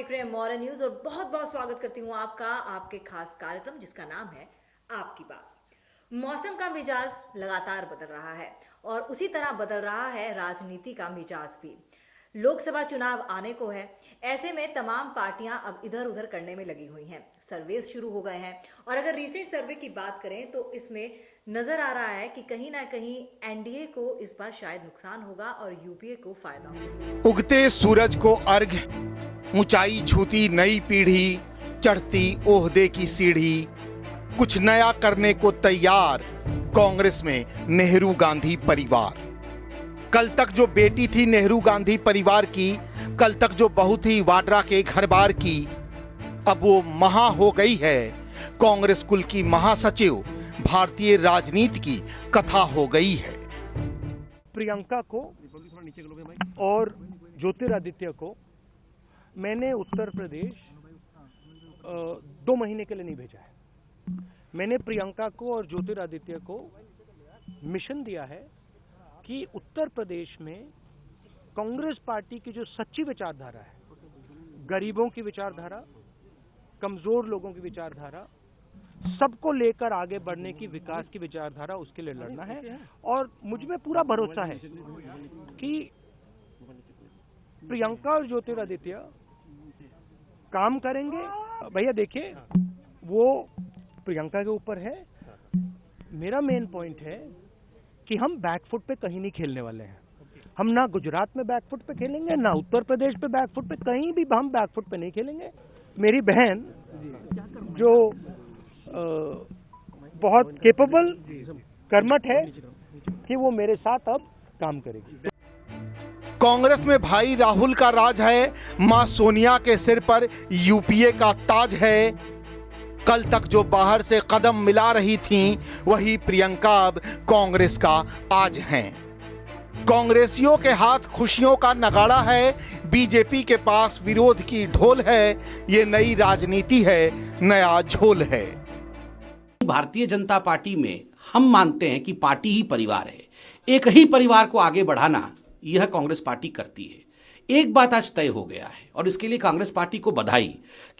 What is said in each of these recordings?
देख रहे हैं मॉर्निंग न्यूज और बहुत बहुत स्वागत करती हूँ आपका आपके खास कार्यक्रम जिसका नाम है आपकी बात। मौसम का मिजाज लगातार बदल रहा है और उसी तरह बदल रहा है राजनीति का मिजाज भी। लोकसभा चुनाव आने को है, ऐसे में तमाम पार्टियां अब इधर उधर करने में लगी हुई हैं। सर्वे शुरू हो गए हैं और अगर रीसेंट सर्वे की बात करें तो इसमें नजर आ रहा है कि कहीं ना कहीं एनडीए को इस बार शायद नुकसान होगा और यूपीए को फायदा होगा। उगते सूरज को अर्घ, ऊंचाई छूती नई पीढ़ी, चढ़ती ओहदे की सीढ़ी, कुछ नया करने को तैयार कांग्रेस में नेहरू गांधी परिवार। कल तक जो बेटी थी नेहरू गांधी परिवार की, कल तक जो बहू थी वाड्रा के घर बार की, अब वो महा हो गई है कांग्रेस कुल की महासचिव। भारतीय राजनीति की कथा हो गई है। प्रियंका को और ज्योतिरादित्य को मैंने उत्तर प्रदेश 2 महीने के लिए नहीं भेजा है। मैंने प्रियंका को और ज्योतिरादित्य को मिशन दिया है कि उत्तर प्रदेश में कांग्रेस पार्टी की जो सच्ची विचारधारा है, गरीबों की विचारधारा, कमजोर लोगों की विचारधारा, सबको लेकर आगे बढ़ने की विकास की विचारधारा, उसके लिए लड़ना है। और मुझ में पूरा भरोसा है कि प्रियंका और ज्योतिरादित्य काम करेंगे। भैया देखिए, वो प्रियंका के ऊपर है। मेरा मेन पॉइंट है कि हम बैकफुट पे कहीं नहीं खेलने वाले हैं। हम ना गुजरात में बैकफुट पे खेलेंगे, ना उत्तर प्रदेश पे बैकफुट पे, कहीं भी हम बैकफुट पे नहीं खेलेंगे। मेरी बहन जो बहुत केपेबल, कर्मठ है कि वो मेरे साथ अब काम करेगी। कांग्रेस में भाई राहुल का राज है, मां सोनिया के सिर पर यूपीए का ताज है। कल तक जो बाहर से कदम मिला रही थीं, वही प्रियंका अब कांग्रेस का आज हैं। कांग्रेसियों के हाथ खुशियों का नगाड़ा है, बीजेपी के पास विरोध की ढोल है। ये नई राजनीति है, नया झोल है। भारतीय जनता पार्टी में हम मानते हैं कि पार्टी ही परिवार है। एक ही परिवार को आगे बढ़ाना यह कांग्रेस पार्टी करती है। एक बात आज तय हो गया है और इसके लिए कांग्रेस पार्टी को बधाई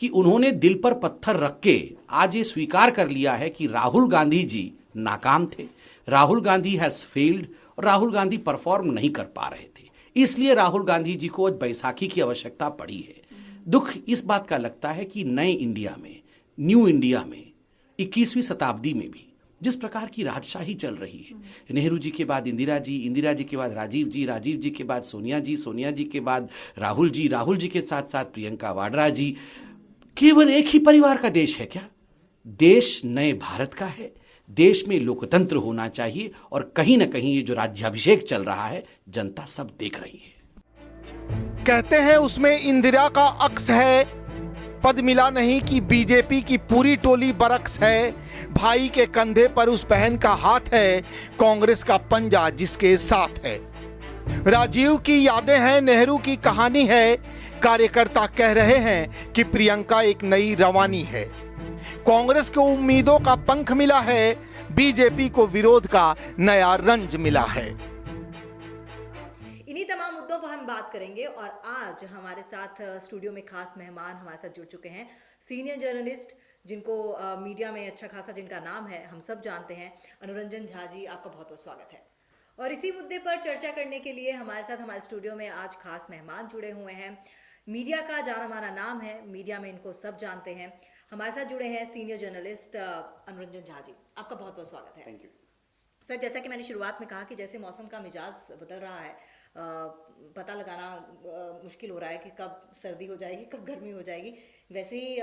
कि उन्होंने दिल पर पत्थर रख के आज ये स्वीकार कर लिया है कि राहुल गांधी जी नाकाम थे, राहुल गांधी हैज फेल्ड और राहुल गांधी परफॉर्म नहीं कर पा रहे थे। इसलिए राहुल गांधी जी को आज बैसाखी की आवश्यकता पड़ी है। दुख इस बात का लगता है कि नए इंडिया में, न्यू इंडिया में, 21वीं शताब्दी में भी जिस प्रकार की राजशाही चल रही है, नेहरू जी के बाद इंदिरा जी, इंदिरा जी के बाद राजीव जी, राजीव जी के बाद सोनिया जी, सोनिया जी के बाद राहुल जी, राहुल जी के साथ साथ प्रियंका वाड्रा जी, केवल एक ही परिवार का देश है क्या? देश नए भारत का है। देश में लोकतंत्र होना चाहिए और कहीं ना कहीं ये जो राज्याभिषेक चल रहा है, जनता सब देख रही है। कहते हैं उसमें इंदिरा का अक्स है, पद मिला नहीं कि बीजेपी की पूरी टोली बरक्स है। भाई के कंधे पर उस बहन का हाथ है, कांग्रेस का पंजा जिसके साथ है। राजीव की यादें हैं, नेहरू की कहानी है। कार्यकर्ता कह रहे हैं कि प्रियंका एक नई रवानी है। कांग्रेस को उम्मीदों का पंख मिला है, बीजेपी को विरोध का नया रंज मिला है। इन्हीं तमाम मुद्दों पर हम बात करेंगे और आज हमारे साथ स्टूडियो में खास मेहमान हमारे साथ जुड़ चुके हैं। सीनियर जर्नलिस्ट जिनको मीडिया में अच्छा खासा जिनका नाम है हम सब जानते हैं, अनुरंजन झा जी, आपका बहुत बहुत स्वागत है। और इसी मुद्दे पर चर्चा करने के लिए हमारे साथ हमारे स्टूडियो में आज खास मेहमान जुड़े हुए हैं। मीडिया का जाना माना नाम है, मीडिया में इनको सब जानते हैं। हमारे साथ जुड़े हैं सीनियर जर्नलिस्ट अनुरंजन झा जी, आपका बहुत बहुत स्वागत है। थैंक यू सर, जैसा कि मैंने शुरुआत में कहा कि जैसे मौसम का मिजाज बदल रहा है, पता लगाना मुश्किल हो रहा है कि कब सर्दी हो जाएगी, कब गर्मी हो जाएगी। वैसे ही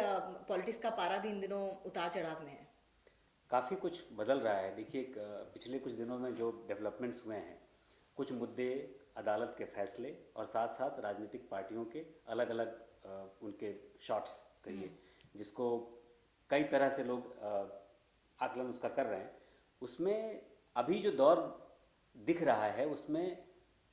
पॉलिटिक्स का पारा भी इन दिनों उतार चढ़ाव में है। काफ़ी कुछ बदल रहा है। देखिए, पिछले कुछ दिनों में जो डेवलपमेंट्स हुए हैं, कुछ मुद्दे, अदालत के फैसले और साथ साथ राजनीतिक पार्टियों के अलग अलग उनके शॉट्स कहिए, जिसको कई तरह से लोग आकलन उसका कर रहे हैं, उसमें अभी जो दौर दिख रहा है उसमें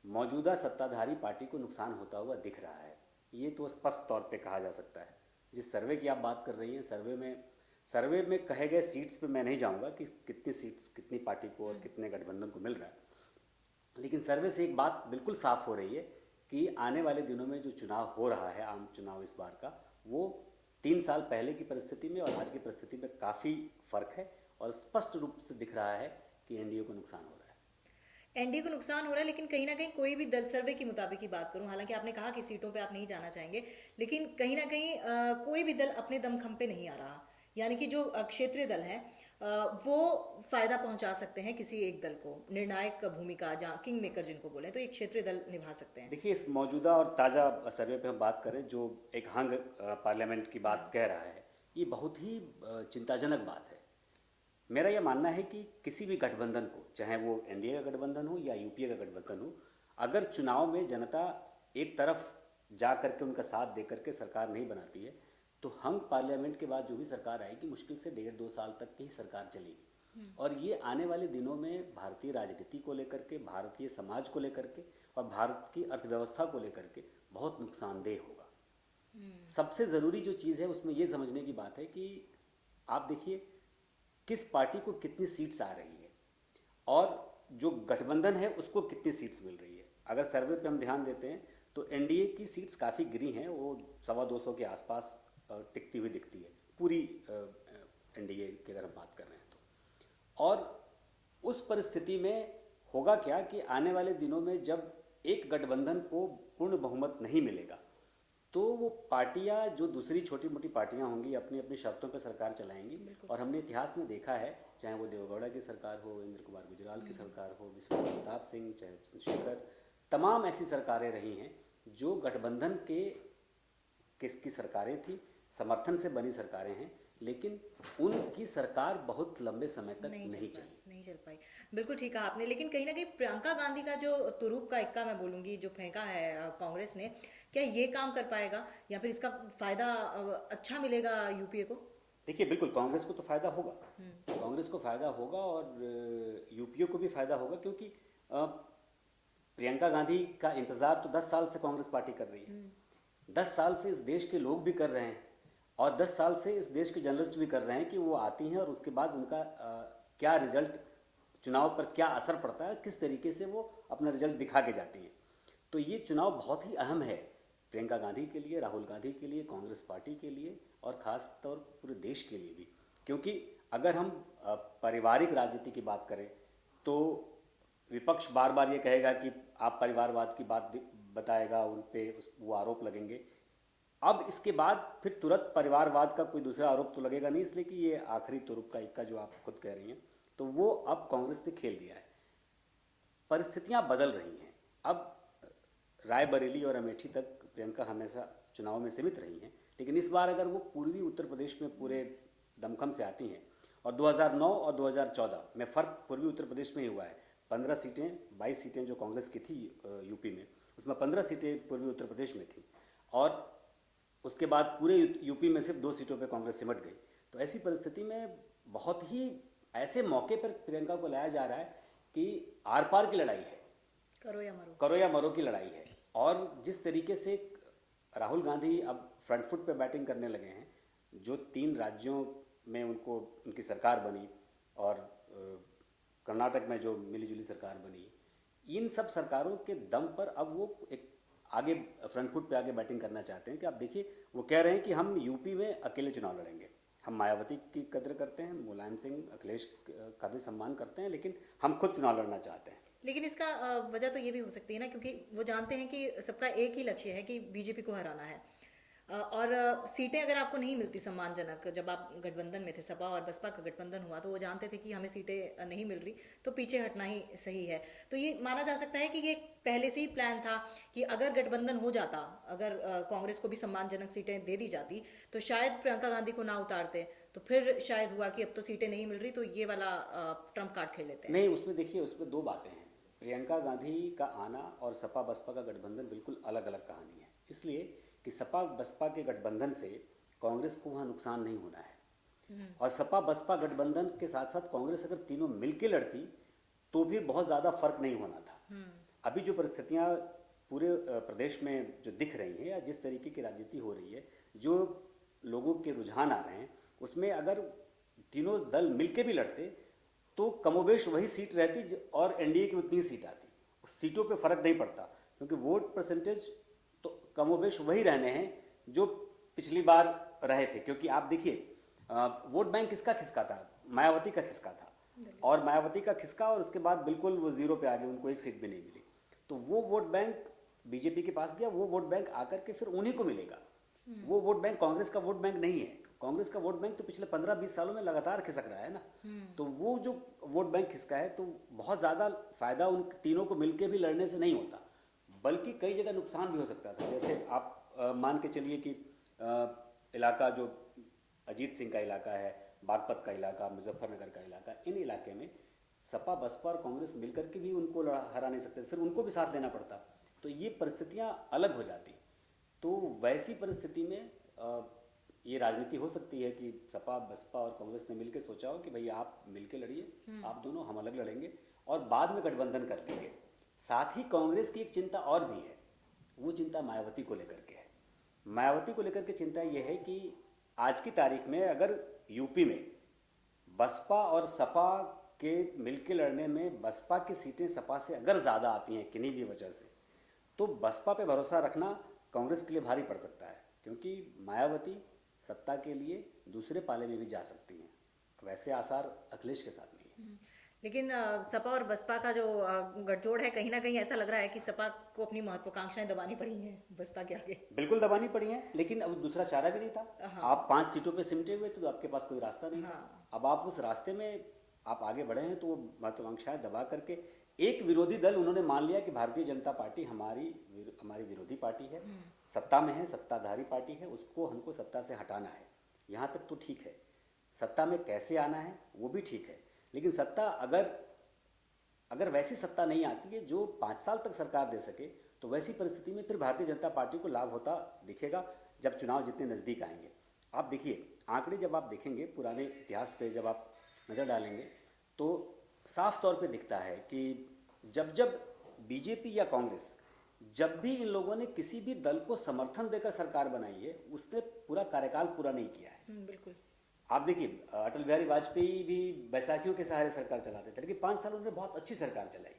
मौजूदा सत्ताधारी पार्टी को नुकसान होता हुआ दिख रहा है। ये तो स्पष्ट तौर पे कहा जा सकता है। जिस सर्वे की आप बात कर रही हैं, सर्वे में कहे गए सीट्स पे मैं नहीं जाऊंगा कि कितनी सीट्स कितनी पार्टी को और कितने गठबंधन को मिल रहा है, लेकिन सर्वे से एक बात बिल्कुल साफ हो रही है कि आने वाले दिनों में जो चुनाव हो रहा है, आम चुनाव इस बार का, वो 3 साल पहले की परिस्थिति में और आज की परिस्थिति में काफ़ी फर्क है और स्पष्ट रूप से दिख रहा है कि एनडीए को नुकसान हो रहा है। एनडीए को नुकसान हो रहा है, लेकिन कहीं ना कहीं कोई भी दल, सर्वे के मुताबिक ही बात करूं, हालांकि आपने कहा कि सीटों पे आप नहीं जाना चाहेंगे, लेकिन कहीं ना कहीं कोई भी दल अपने दमखम पे नहीं आ रहा। यानी कि जो क्षेत्रीय दल हैं वो फायदा पहुंचा सकते हैं किसी एक दल को, निर्णायक भूमिका, जहाँ किंग मेकर जिनको बोले, तो एक क्षेत्रीय दल निभा सकते हैं। देखिए, इस मौजूदा और ताज़ा सर्वे पे हम बात करें, जो एक हंग पार्लियामेंट की बात कह रहा है, ये बहुत ही चिंताजनक बात है। मेरा यह मानना है कि किसी भी गठबंधन को, चाहे वो एनडीए का गठबंधन हो या यूपीए का गठबंधन हो, अगर चुनाव में जनता एक तरफ जा करके उनका साथ दे करके सरकार नहीं बनाती है, तो हंग पार्लियामेंट के बाद जो भी सरकार आएगी, मुश्किल से 1.5-2 साल तक की ही सरकार चलेगी। और ये आने वाले दिनों में भारतीय राजनीति को लेकर के, भारतीय समाज को लेकर के और भारत की अर्थव्यवस्था को लेकर के बहुत नुकसानदेह होगा। सबसे ज़रूरी जो चीज़ है उसमें ये समझने की बात है कि आप देखिए किस पार्टी को कितनी सीट्स आ रही है और जो गठबंधन है उसको कितनी सीट्स मिल रही है। अगर सर्वे पे हम ध्यान देते हैं तो एनडीए की सीट्स काफ़ी गिरी हैं, वो 225 के आसपास टिकती हुई दिखती है पूरी एनडीए की अगर हम बात कर रहे हैं तो। और उस परिस्थिति में होगा क्या कि आने वाले दिनों में जब एक गठबंधन को पूर्ण बहुमत नहीं मिलेगा तो वो पार्टियां, जो दूसरी छोटी मोटी पार्टियां होंगी, अपनी अपनी शर्तों पर सरकार चलाएंगी। और हमने इतिहास में देखा है, चाहे वो देवेगौड़ा की सरकार हो, इंद्र कुमार गुजराल की सरकार हो, विश्वनाथ प्रताप सिंह, चाहे चंद्रशेखर, तमाम ऐसी सरकारें रही हैं जो गठबंधन के किसकी सरकारें थी, समर्थन से बनी सरकारें हैं, लेकिन उनकी सरकार बहुत लंबे समय तक नहीं चल पाई। बिल्कुल ठीक कहा आपने। लेकिन कहीं ना कहीं प्रियंका गांधी का जो तुरुप का इक्का, मैं बोलूंगी, जो फेंका है कांग्रेस ने, क्या ये काम कर पाएगा या फिर इसका फायदा अच्छा मिलेगा यूपीए को? देखिए, बिल्कुल कांग्रेस को तो फायदा होगा, कांग्रेस को फायदा होगा और यूपीए को भी फायदा होगा, क्योंकि प्रियंका गांधी का इंतजार तो 10 साल से कांग्रेस पार्टी कर रही है। 10 साल से इस देश के लोग भी कर रहे हैं और 10 साल से इस देश के जर्नलिस्ट भी कर रहे हैं कि वो आती हैं और उसके बाद उनका क्या रिजल्ट, चुनाव पर क्या असर पड़ता है, किस तरीके से वो अपना रिजल्ट दिखा के जाती हैं। तो ये चुनाव बहुत ही अहम है प्रियंका गांधी के लिए, राहुल गांधी के लिए, कांग्रेस पार्टी के लिए और ख़ास तौर पर पूरे देश के लिए भी। क्योंकि अगर हम पारिवारिक राजनीति की बात करें तो विपक्ष बार बार ये कहेगा कि आप परिवारवाद की बात बताएगा, उन पे वो आरोप लगेंगे। अब इसके बाद फिर तुरंत परिवारवाद का कोई दूसरा आरोप तो लगेगा नहीं, इसलिए कि ये आखिरी तुरुप का इक्का जो आप खुद कह रही हैं, तो वो अब कांग्रेस ने खेल दिया है। परिस्थितियां बदल रही हैं। अब रायबरेली और अमेठी तक प्रियंका हमेशा चुनाव में सीमित रही हैं, लेकिन इस बार अगर वो पूर्वी उत्तर प्रदेश में पूरे दमखम से आती हैं, और 2009 और 2014 में फ़र्क पूर्वी उत्तर प्रदेश में ही हुआ है। 15 सीटें, 22 सीटें जो कांग्रेस की थी यूपी में, उसमें 15 सीटें पूर्वी उत्तर प्रदेश में थी और उसके बाद पूरे यूपी में सिर्फ 2 सीटों पे कांग्रेस सिमट गई। तो ऐसी परिस्थिति में बहुत ही ऐसे मौके पर प्रियंका को लाया जा रहा है कि आर पार की लड़ाई है, करो या मरो की लड़ाई है। और जिस तरीके से राहुल गांधी अब फ्रंट फुट पे बैटिंग करने लगे हैं, जो 3 राज्यों में उनकी सरकार बनी और कर्नाटक में जो मिलीजुली सरकार बनी, इन सब सरकारों के दम पर अब वो एक आगे फ्रंट फुट पे आगे बैटिंग करना चाहते हैं। कि आप देखिए, वो कह रहे हैं कि हम यूपी में अकेले चुनाव लड़ेंगे, हम मायावती की कदर करते हैं, मुलायम सिंह, अखिलेश का भी सम्मान करते हैं, लेकिन हम खुद चुनाव लड़ना चाहते हैं। लेकिन इसका वजह तो ये भी हो सकती है ना, क्योंकि वो जानते हैं कि सबका एक ही लक्ष्य है कि बीजेपी को हराना है। और सीटें अगर आपको नहीं मिलती सम्मानजनक, जब आप गठबंधन में थे, सपा और बसपा का गठबंधन हुआ, तो वो जानते थे कि हमें सीटें नहीं मिल रही, तो पीछे हटना ही सही है। तो ये माना जा सकता है कि ये पहले से ही प्लान था कि अगर गठबंधन हो जाता, अगर कांग्रेस को भी सम्मानजनक सीटें दे दी जाती, तो शायद प्रियंका गांधी को ना उतारते। तो फिर शायद हुआ कि अब तो सीटें नहीं मिल रही, तो ये वाला ट्रम्प कार्ड खेल लेते हैं। नहीं, उसमें देखिए, उसमें 2 बातें हैं। प्रियंका गांधी का आना और सपा बसपा का गठबंधन बिल्कुल अलग अलग कहानी है, इसलिए कि सपा बसपा के गठबंधन से कांग्रेस को वहाँ नुकसान नहीं होना है। और सपा बसपा गठबंधन के साथ साथ कांग्रेस अगर तीनों मिलके लड़ती तो भी बहुत ज़्यादा फर्क नहीं होना था। अभी जो परिस्थितियाँ पूरे प्रदेश में जो दिख रही हैं, या जिस तरीके की राजनीति हो रही है, जो लोगों के रुझान आ रहे हैं, उसमें अगर तीनों दल मिलके भी लड़ते तो कमोबेश वही सीट रहती और एनडीए की उतनी सीट आती। उस सीटों पे फर्क नहीं पड़ता, क्योंकि वोट परसेंटेज तो कमोबेश वही रहने हैं जो पिछली बार रहे थे। क्योंकि आप देखिए वोट बैंक किसका खिसका था? मायावती का खिसका था, और मायावती का खिसका और उसके बाद बिल्कुल वो जीरो पे आ गए, उनको एक सीट भी नहीं मिली। तो वो वोट बैंक बीजेपी के पास गया, वो वोट बैंक आकर के फिर उन्हीं को मिलेगा। वो वोट बैंक कांग्रेस का वोट बैंक नहीं है। कांग्रेस का वोट बैंक तो पिछले 15-20 सालों में लगातार खिसक रहा है ना। तो वो जो वोट बैंक खिसका है, तो बहुत ज़्यादा फायदा उन तीनों को मिलके भी लड़ने से नहीं होता, बल्कि कई जगह नुकसान भी हो सकता था। जैसे आप मान के चलिए कि इलाका जो अजीत सिंह का इलाका है, बागपत का इलाका, मुजफ्फरनगर का इलाका, इन इलाके में सपा बसपा और कांग्रेस मिलकर के भी उनको हरा नहीं सकते, फिर उनको भी साथ लेना पड़ता। तो ये परिस्थितियां अलग हो जाती। तो वैसी परिस्थिति में ये राजनीति हो सकती है कि सपा बसपा और कांग्रेस ने मिलकर सोचा हो कि भाई आप मिलकर लड़िए, आप दोनों, हम अलग लड़ेंगे, और बाद में गठबंधन कर लेंगे। साथ ही कांग्रेस की एक चिंता और भी है, वो चिंता मायावती को लेकर के है। मायावती को लेकर के चिंता यह है कि आज की तारीख में अगर यूपी में बसपा और सपा के मिलके लड़ने में बसपा की सीटें सपा से अगर ज़्यादा आती हैं किन्हीं भी वजह से, तो बसपा पे भरोसा रखना कांग्रेस के लिए भारी पड़ सकता है, क्योंकि मायावती सत्ता के लिए दूसरे पाले में भी जा सकती हैं। वैसे आसार अखिलेश के साथ नहीं है। लेकिन सपा और बसपा का जो गठजोड़ है, कहीं ना कहीं ऐसा लग रहा है कि सपा को अपनी महत्वाकांक्षाएं दबानी पड़ी हैं बसपा के आगे। बिल्कुल दबानी पड़ी हैं, लेकिन अब दूसरा चारा भी नहीं था। आप 5 सीटों पे सिमटे हुए थे, तो आपके पास कोई रास्ता नहीं था। अब आप उस रास्ते में आप आगे बढ़े हैं, तो वो महत्वाकांक्षाएं दबा करके एक विरोधी दल उन्होंने मान लिया कि भारतीय जनता पार्टी हमारी विरोधी पार्टी है, सत्ता में है, सत्ताधारी पार्टी है, उसको हमको सत्ता से हटाना है। यहाँ तक तो ठीक है, सत्ता में कैसे आना है वो भी ठीक है, लेकिन सत्ता अगर वैसी सत्ता नहीं आती है जो 5 साल तक सरकार दे सके, तो वैसी परिस्थिति में फिर भारतीय जनता पार्टी को लाभ होता दिखेगा जब चुनाव जितने नज़दीक आएंगे। आप देखिए आंकड़े, जब आप देखेंगे पुराने इतिहास पे, जब आप नज़र डालेंगे, तो साफ तौर पे दिखता है कि जब बीजेपी या कांग्रेस, जब भी इन लोगों ने किसी भी दल को समर्थन देकर सरकार बनाई है, उसने पूरा कार्यकाल पूरा नहीं किया है। बिल्कुल। आप देखिए अटल बिहारी वाजपेयी भी बैसाखियों के सहारे सरकार चलाते थे, लेकिन 5 साल उन्होंने बहुत अच्छी सरकार चलाई।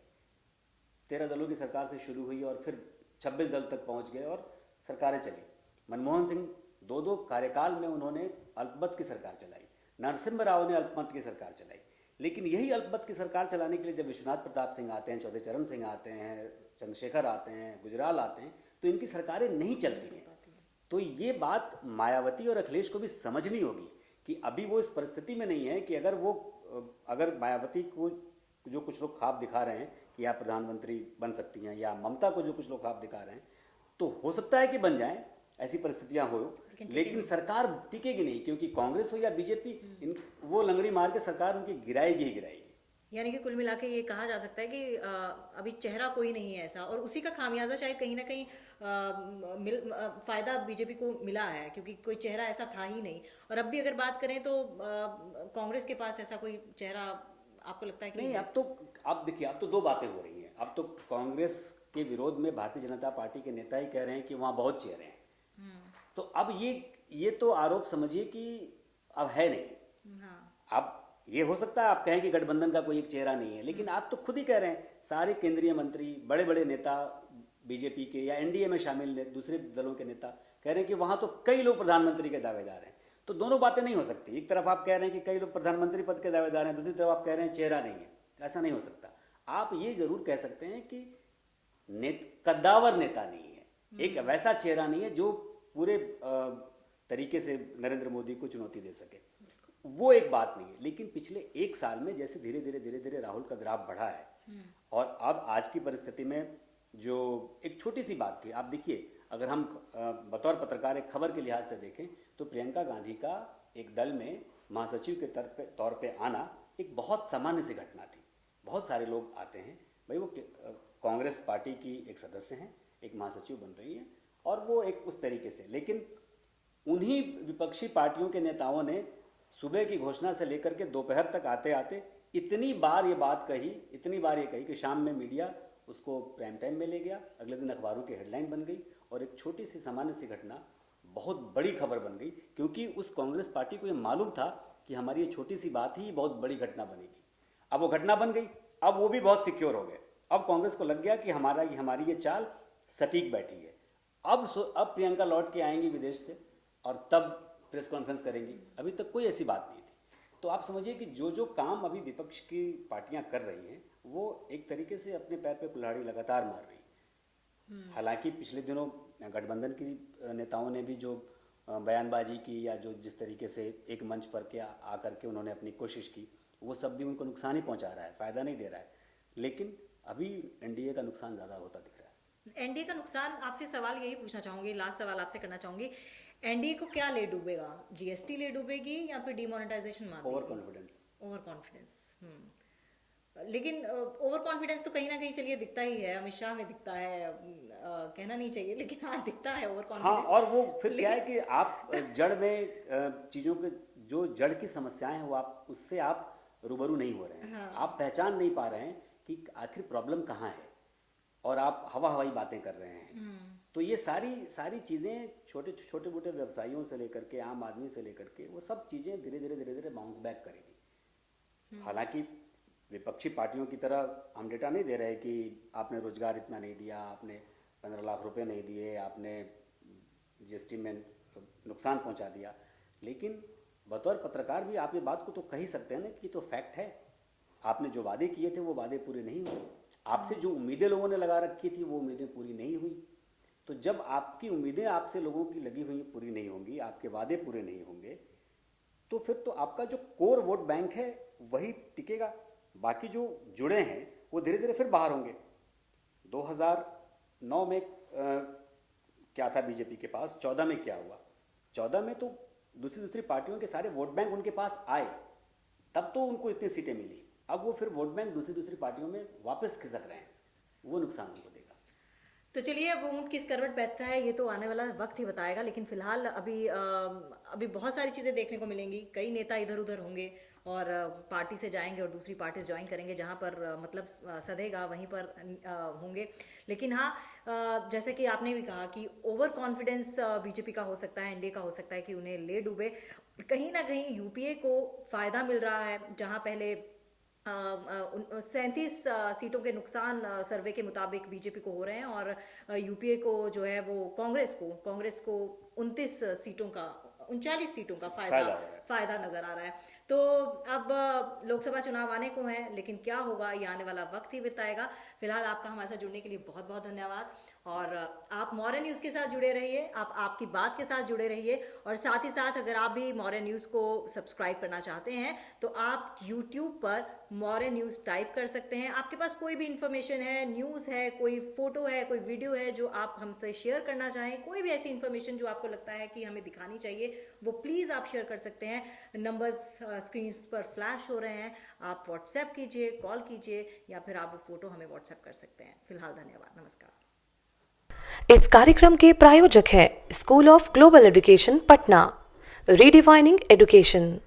13 दलों की सरकार से शुरू हुई और फिर 26 दल तक पहुंच गए और सरकारें चली। मनमोहन सिंह 2 कार्यकाल में उन्होंने अल्पमत की सरकार चलाई। नरसिम्हा राव ने अल्पमत की सरकार चलाई। लेकिन यही अल्पमत की सरकार चलाने के लिए जब विश्वनाथ प्रताप सिंह आते हैं, चौधरी चरण सिंह आते हैं, चंद्रशेखर आते हैं, गुजराल आते हैं, तो इनकी सरकारें नहीं चलती हैं। तो ये बात मायावती और अखिलेश को भी समझनी होगी कि अभी वो इस परिस्थिति में नहीं है कि अगर मायावती को जो कुछ लोग ख्वाब दिखा रहे हैं कि आप प्रधानमंत्री बन सकती हैं, या ममता को जो कुछ लोग ख्वाब दिखा रहे हैं, तो हो सकता है कि बन जाएं, ऐसी परिस्थितियां हो, लेकिन सरकार टिकेगी नहीं, क्योंकि कांग्रेस हो या बीजेपी, वो लंगड़ी मार के सरकार उनकी गिराएगी ही गिराएगी। यानी कि कुल मिला के ये कहा जा सकता है कि अभी चेहरा कोई नहीं है ऐसा, और उसी का खामियाजा शायद कहीं ना कहीं फायदा बीजेपी को मिला है, क्योंकि कोई चेहरा ऐसा था ही नहीं। और अब भी अगर बात करें तो कांग्रेस के पास ऐसा कोई चेहरा आपको लगता है कि नहीं? अब तो आप देखिए, अब तो 2 बातें हो रही हैं। अब तो कांग्रेस के विरोध में भारतीय जनता पार्टी के नेता ही कह रहे हैं कि वहाँ बहुत चेहरे हैं। तो अब ये तो आरोप समझिए कि अब है नहीं। अब ये हो सकता है आप कहें कि गठबंधन का कोई एक चेहरा नहीं है, लेकिन आप तो खुद ही कह रहे हैं, सारे केंद्रीय मंत्री, बड़े बड़े नेता बीजेपी के या एनडीए में शामिल दूसरे दलों के नेता कह रहे हैं कि वहाँ तो कई लोग प्रधानमंत्री के दावेदार हैं। तो दोनों बातें नहीं हो सकती। एक तरफ आप कह रहे हैं कि कई लोग प्रधानमंत्री पद के दावेदार हैं, दूसरी तरफ आप कह रहे हैं चेहरा नहीं है। ऐसा नहीं हो सकता। आप ये जरूर कह सकते हैं कि कद्दावर नेता नहीं है, एक वैसा चेहरा नहीं है जो पूरे तरीके से नरेंद्र मोदी को चुनौती दे सके, वो एक बात नहीं है। लेकिन पिछले 1 साल में जैसे धीरे धीरे राहुल का ग्राफ बढ़ा है, और अब आज की परिस्थिति में जो एक छोटी सी बात थी, आप देखिए, अगर हम बतौर पत्रकार एक खबर के लिहाज से देखें, तो प्रियंका गांधी का एक दल में महासचिव के तौर पे आना एक बहुत सामान्य सी घटना थी। बहुत सारे लोग आते हैं, भाई वो कांग्रेस पार्टी की एक सदस्य हैं, एक महासचिव बन रही हैं, और वो एक उस तरीके से। लेकिन उन्हीं विपक्षी पार्टियों के नेताओं ने सुबह की घोषणा से लेकर के दोपहर तक आते आते इतनी बार ये बात कही, इतनी बार ये कही कि शाम में मीडिया उसको प्राइम टाइम में ले गया, अगले दिन अखबारों की हेडलाइन बन गई, और एक छोटी सी सामान्य सी घटना बहुत बड़ी खबर बन गई, क्योंकि उस कांग्रेस पार्टी को ये मालूम था कि हमारी ये छोटी सी बात ही बहुत बड़ी घटना बनेगी। अब वो घटना बन गई, अब वो भी बहुत सिक्योर हो गए। अब कांग्रेस को लग गया कि हमारी ये चाल सटीक बैठी है। अब प्रियंका लौट के आएंगी विदेश से और तब प्रेस कॉन्फ्रेंस करेंगी, अभी तक कोई ऐसी बात नहीं थी। तो आप समझिए कि जो काम अभी विपक्ष की पार्टियां कर रही हैं वो एक तरीके से अपने पैर पे कुल्हाड़ी लगातार मार रही हैं। हालांकि पिछले दिनों गठबंधन की नेताओं ने भी जो बयानबाजी की या जो जिस तरीके से एक मंच पर के आकर के उन्होंने अपनी कोशिश की, वो सब भी उनको नुकसान ही पहुंचा रहा है, फ़ायदा नहीं दे रहा है। लेकिन अभी एनडीए का नुकसान ज़्यादा होता दिख रहा है। एनडीए का नुकसान, आपसे सवाल यही पूछना चाहूंगी, लास्ट सवाल आपसे करना चाहूंगी, एनडीए को क्या ले डूबेगा? जीएसटी ले डूबेगी या फिर डिमोनेटाइजेशन मार ओवर कॉन्फिडेंस। Over confidence. लेकिन ओवर कॉन्फिडेंस तो कहीं ना कहीं चलिए दिखता ही है, अमित शाह में दिखता है, कहना नहीं चाहिए लेकिन हाँ दिखता है ओवर हाँ, कॉन्फिडेंस। और वो फिर क्या है कि आप जड़ में चीज़ों के जो जड़ की समस्याएं हैं वो आप उससे आप रूबरू नहीं हो रहे हैं। हाँ। आप पहचान नहीं पा रहे हैं कि आखिर प्रॉब्लम कहाँ है, और आप हवाई बातें कर रहे हैं। तो ये सारी चीज़ें छोटे मोटे व्यवसायियों से लेकर के आम आदमी से लेकर के वो सब चीज़ें धीरे धीरे बाउंस बैक करेगी। हालांकि विपक्षी पार्टियों की तरह हम डेटा नहीं दे रहे कि आपने रोजगार इतना नहीं दिया, आपने 15 लाख रुपए नहीं दिए, आपने जीएसटी में नुकसान पहुंचा दिया, लेकिन बतौर पत्रकार भी आप ये बात को तो कह ही सकते हैं ना कि तो फैक्ट है। आपने जो वादे किए थे वो वादे पूरे नहीं हुए, आपसे जो उम्मीदें लोगों ने लगा रखी थी वो उम्मीदें पूरी नहीं हुई। तो जब आपकी उम्मीदें आपसे लोगों की लगी हुई पूरी नहीं होंगी, आपके वादे पूरे नहीं होंगे, तो फिर तो आपका जो कोर वोट बैंक है वही टिकेगा, बाकी जो जुड़े हैं वो धीरे धीरे फिर बाहर होंगे। 2009 में क्या था बीजेपी के पास, 14 में क्या हुआ, 14 में तो दूसरी पार्टियों के सारे वोट बैंक उनके पास आए, तब तो उनको इतनी सीटें मिली। अब वो फिर वोट बैंक दूसरी पार्टियों में वापस खिसक रहे हैं, वो नुकसान उनको देगा। तो चलिए अब ऊँट किस करवट बैठता है ये तो आने वाला वक्त ही बताएगा, लेकिन फिलहाल अभी बहुत सारी चीज़ें देखने को मिलेंगी। कई नेता इधर उधर होंगे और पार्टी से जाएंगे और दूसरी पार्टी से ज्वाइन करेंगे, जहाँ पर मतलब सधेगा वहीं पर होंगे। लेकिन हाँ, जैसे कि आपने भी कहा कि ओवर कॉन्फिडेंस बीजेपी का हो सकता है, एनडीए का हो सकता है कि उन्हें ले डूबे। कहीं ना कहीं यूपीए को फ़ायदा मिल रहा है, जहाँ पहले 37 सीटों के नुकसान सर्वे के मुताबिक बीजेपी को हो रहे हैं और यूपीए को जो है वो कांग्रेस को 39 सीटों का 39 सीटों का फायदा नजर आ रहा है। तो अब लोकसभा चुनाव आने को हैं, लेकिन क्या होगा ये आने वाला वक्त ही बताएगा। फिलहाल आपका हमारे साथ जुड़ने के लिए बहुत बहुत धन्यवाद, और आप मौर्य न्यूज़ के साथ जुड़े रहिए, आप आपकी बात के साथ जुड़े रहिए, और साथ ही साथ अगर आप भी मौर्य न्यूज़ को सब्सक्राइब करना चाहते हैं तो आप यूट्यूब पर मौर्य न्यूज़ टाइप कर सकते हैं। आपके पास कोई भी इंफॉर्मेशन है, न्यूज़ है, कोई फोटो है, कोई वीडियो है जो आप हमसे शेयर करना चाहें, कोई भी ऐसी इंफॉर्मेशन जो आपको लगता है कि हमें दिखानी चाहिए, वो प्लीज़ आप शेयर कर सकते हैं। नंबर्स स्क्रीन पर फ्लैश हो रहे हैं, आप व्हाट्सएप कीजिए, कॉल कीजिए, या फिर आप वो फोटो हमें व्हाट्सएप कर सकते हैं। फिलहाल धन्यवाद, नमस्कार। इस कार्यक्रम के प्रायोजक हैं school of global education Patna, redefining education.